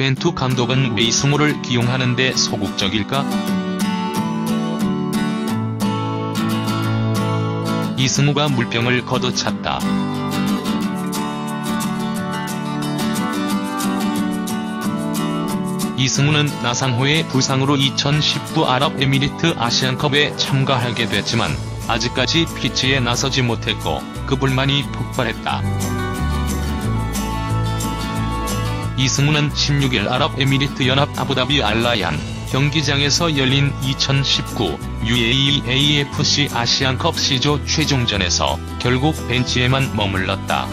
벤투 감독은 왜 이승우를 기용하는 데 소극적일까? 이승우가 물병을 걷어찼다. 이승우는 나상호의 부상으로 2019 아랍에미리트 아시안컵에 참가하게 됐지만 아직까지 피치에 나서지 못했고 그 불만이 폭발했다. 이승우는 16일 아랍에미리트 연합 아부다비 알라얀 경기장에서 열린 2019 UAE AFC 아시안컵 C조 최종전에서 결국 벤치에만 머물렀다.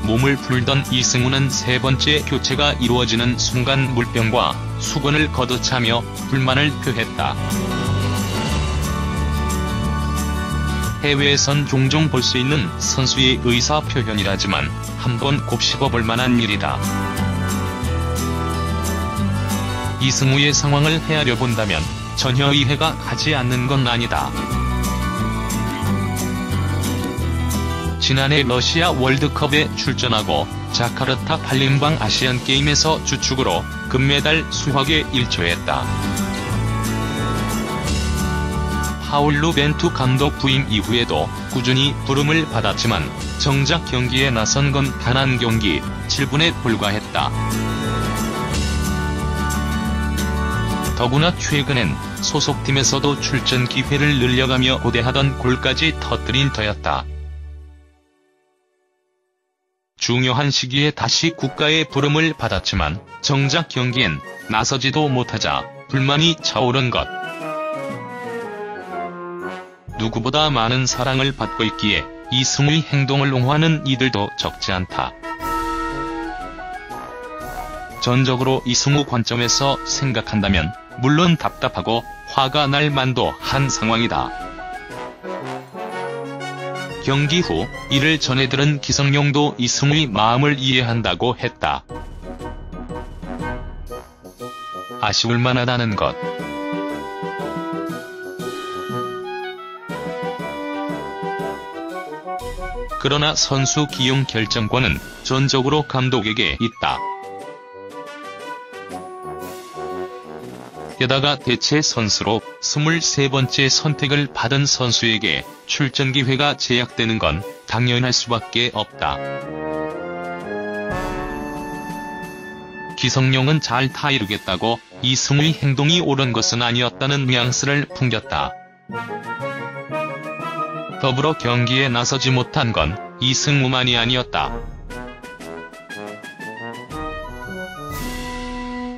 몸을 풀던 이승우는 세 번째 교체가 이루어지는 순간 물병과 수건을 걷어차며 불만을 표했다. 해외에선 종종 볼 수 있는 선수의 의사 표현이라지만 한번 곱씹어볼 만한 일이다. 이승우의 상황을 헤아려 본다면 전혀 이해가 가지 않는 건 아니다. 지난해 러시아 월드컵에 출전하고 자카르타 팔렘방 아시안게임에서 주축으로 금메달 수확에 일조했다. 파울루 벤투 감독 부임 이후에도 꾸준히 부름을 받았지만 정작 경기에 나선 건 단 한 경기 7분에 불과했다. 더구나 최근엔 소속팀에서도 출전 기회를 늘려가며 고대하던 골까지 터뜨린 터였다. 중요한 시기에 다시 국가의 부름을 받았지만 정작 경기엔 나서지도 못하자 불만이 차오른 것. 누구보다 많은 사랑을 받고 있기에 이승우의 행동을 옹호하는 이들도 적지 않다. 전적으로 이승우 관점에서 생각한다면 물론 답답하고 화가 날 만도 한 상황이다. 경기 후 이를 전해 들은 기성용도 이승우의 마음을 이해한다고 했다. 아쉬울 만하다는 것. 그러나 선수 기용 결정권은 전적으로 감독에게 있다. 게다가 대체 선수로 23번째 선택을 받은 선수에게 출전 기회가 제약되는 건 당연할 수밖에 없다. 기성용은 잘 타이르겠다고 이승우의 행동이 옳은 것은 아니었다는 뉘앙스를 풍겼다. 더불어 경기에 나서지 못한 건 이승우만이 아니었다.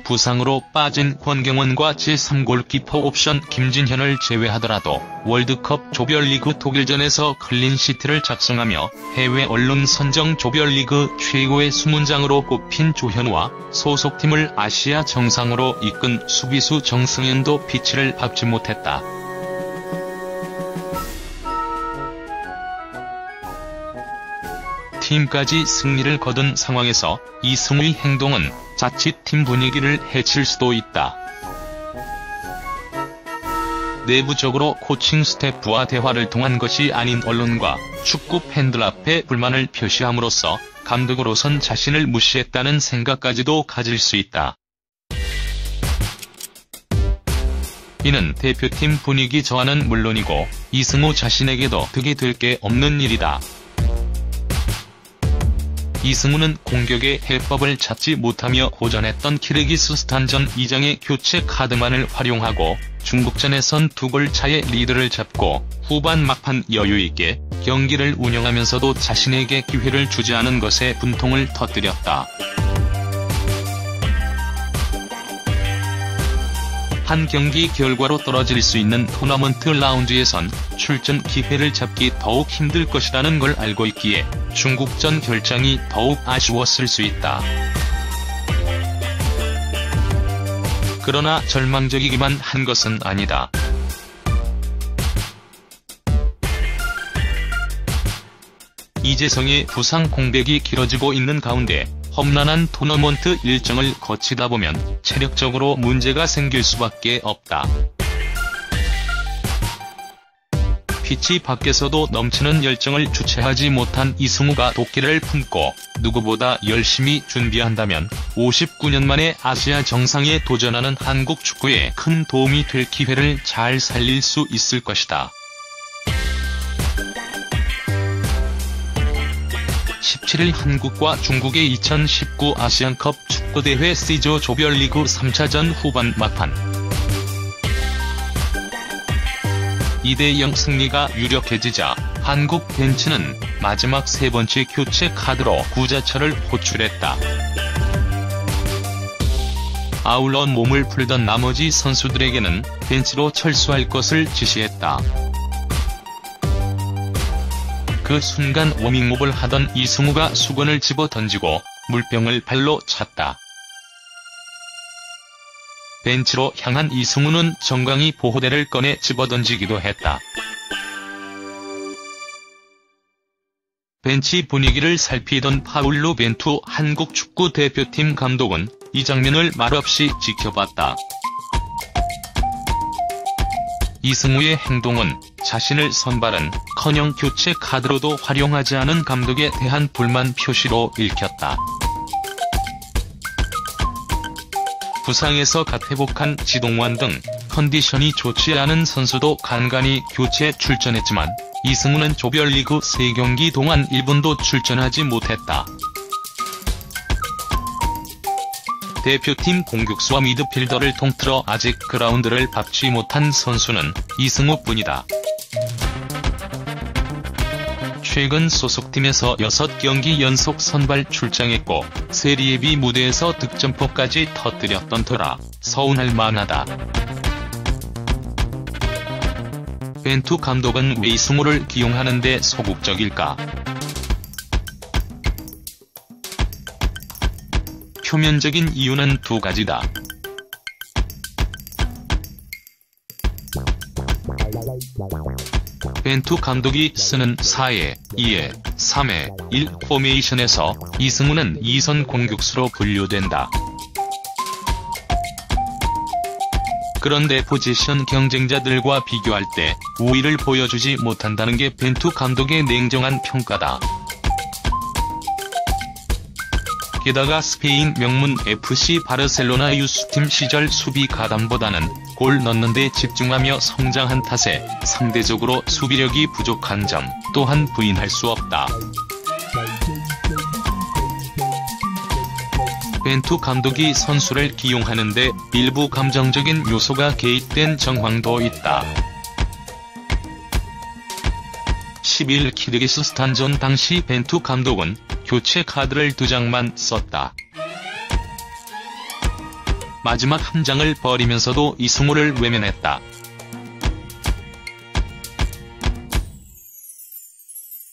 부상으로 빠진 권경원과 제3골키퍼 옵션 김진현을 제외하더라도 월드컵 조별리그 독일전에서 클린시트를 작성하며 해외 언론 선정 조별리그 최고의 수문장으로 꼽힌 조현우와 소속팀을 아시아 정상으로 이끈 수비수 정승현도 피치를 밟지 못했다. 팀까지 승리를 거둔 상황에서 이승우의 행동은 자칫 팀 분위기를 해칠 수도 있다. 내부적으로 코칭 스태프와 대화를 통한 것이 아닌 언론과 축구 팬들 앞에 불만을 표시함으로써 감독으로선 자신을 무시했다는 생각까지도 가질 수 있다. 이는 대표팀 분위기 저하는 물론이고 이승우 자신에게도 득이 될 게 없는 일이다. 이승우는 공격의 해법을 찾지 못하며 고전했던 키르기스스탄전 2장의 교체 카드만을 활용하고 중국전에선 2골 차의 리드를 잡고 후반 막판 여유있게 경기를 운영하면서도 자신에게 기회를 주지 않은 것에 분통을 터뜨렸다. 한 경기 결과로 떨어질 수 있는 토너먼트 라운드에선 출전 기회를 잡기 더욱 힘들 것이라는 걸 알고 있기에 중국전 결장이 더욱 아쉬웠을 수 있다. 그러나 절망적이기만 한 것은 아니다. 이재성의 부상 공백이 길어지고 있는 가운데 험난한 토너먼트 일정을 거치다 보면 체력적으로 문제가 생길 수밖에 없다. 피치 밖에서도 넘치는 열정을 주체하지 못한 이승우가 도끼를 품고 누구보다 열심히 준비한다면 59년 만에 아시아 정상에 도전하는 한국 축구에 큰 도움이 될 기회를 잘 살릴 수 있을 것이다. 17일 한국과 중국의 2019 아시안컵 축구대회 C조 조별리그 3차전 후반 막판 2대0 승리가 유력해지자 한국 벤치는 마지막 세 번째 교체 카드로 구자철을 호출했다. 아울러 몸을 풀던 나머지 선수들에게는 벤치로 철수할 것을 지시했다. 그 순간 워밍업을 하던 이승우가 수건을 집어 던지고 물병을 발로 찼다. 벤치로 향한 이승우는 정강이 보호대를 꺼내 집어던지기도 했다. 벤치 분위기를 살피던 파울루 벤투 한국 축구 대표팀 감독은 이 장면을 말없이 지켜봤다. 이승우의 행동은 자신을 선발은커녕 교체 카드로도 활용하지 않은 감독에 대한 불만 표시로 읽혔다. 부상에서 갓 회복한 지동원 등 컨디션이 좋지 않은 선수도 간간히 교체 출전했지만 이승우는 조별리그 3경기 동안 1분도 출전하지 못했다. 대표팀 공격수와 미드필더를 통틀어 아직 그라운드를 밟지 못한 선수는 이승우뿐이다. 최근 소속팀에서 6경기 연속 선발 출장했고 세리에 B 무대에서 득점포까지 터뜨렸던 터라 서운할 만하다. 벤투 감독은 왜 이승우를 기용하는 데 소극적일까? 표면적인 이유는 두 가지다. 벤투 감독이 쓰는 4-2-3-1 포메이션에서 이승우는 2선 공격수로 분류된다. 그런데 포지션 경쟁자들과 비교할 때 우위를 보여주지 못한다는 게 벤투 감독의 냉정한 평가다. 게다가 스페인 명문 FC 바르셀로나 유스팀 시절 수비 가담보다는 골 넣는 데 집중하며 성장한 탓에 상대적으로 수비력이 부족한 점 또한 부인할 수 없다. 벤투 감독이 선수를 기용하는데 일부 감정적인 요소가 개입된 정황도 있다. 10일 키르기스스탄전 당시 벤투 감독은 교체 카드를 2장만 썼다. 마지막 한 장을 버리면서도 이승우를 외면했다.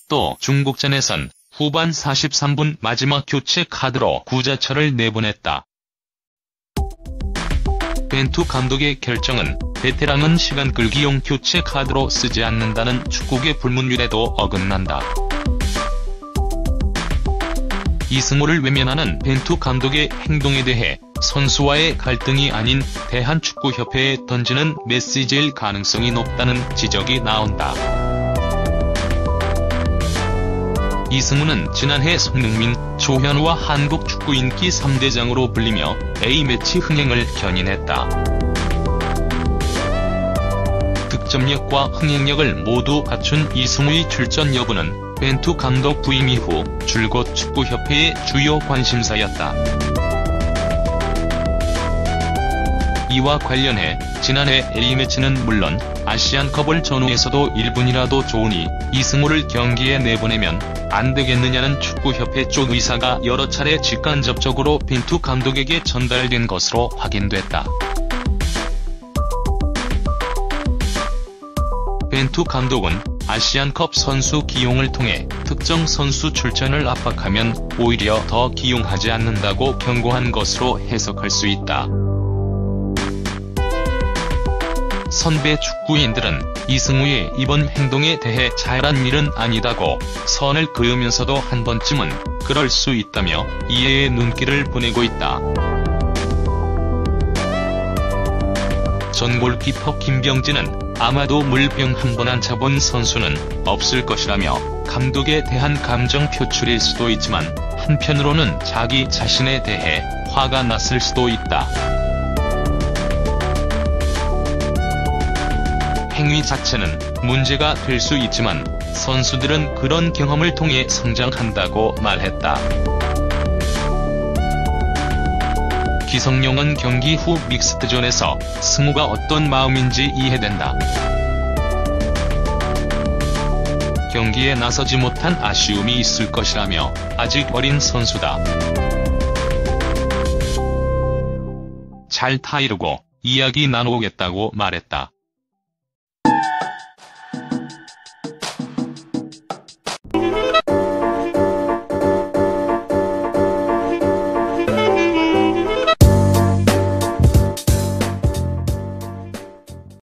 또 중국전에선 후반 43분 마지막 교체 카드로 구자철을 내보냈다. 벤투 감독의 결정은 베테랑은 시간 끌기용 교체 카드로 쓰지 않는다는 축구계 불문율에도 어긋난다. 이승우를 외면하는 벤투 감독의 행동에 대해 선수와의 갈등이 아닌 대한축구협회에 던지는 메시지일 가능성이 높다는 지적이 나온다. 이승우는 지난해 손흥민, 조현우와 한국 축구 인기 3대장으로 불리며 A매치 흥행을 견인했다. 득점력과 흥행력을 모두 갖춘 이승우의 출전 여부는 벤투 감독 부임 이후 줄곧 축구협회의 주요 관심사였다. 이와 관련해 지난해 A매치는 물론 아시안컵을 전후에서도 1분이라도 좋으니 이승우를 경기에 내보내면 안 되겠느냐는 축구협회 쪽 의사가 여러 차례 직간접적으로 벤투 감독에게 전달된 것으로 확인됐다. 벤투 감독은 아시안컵 선수 기용을 통해 특정 선수 출전을 압박하면 오히려 더 기용하지 않는다고 경고한 것으로 해석할 수 있다. 선배 축구인들은 이승우의 이번 행동에 대해 잘한 일은 아니다고 선을 그으면서도 한 번쯤은 그럴 수 있다며 이해의 눈길을 보내고 있다. 전 골키퍼 김병진은 아마도 물병 한 번 안 차본 선수는 없을 것이라며 감독에 대한 감정 표출일 수도 있지만 한편으로는 자기 자신에 대해 화가 났을 수도 있다. 행위 자체는 문제가 될 수 있지만 선수들은 그런 경험을 통해 성장한다고 말했다. 기성용은 경기 후 믹스드존에서 승우가 어떤 마음인지 이해된다. 경기에 나서지 못한 아쉬움이 있을 것이라며 아직 어린 선수다. 잘 타이르고 이야기 나누겠다고 말했다.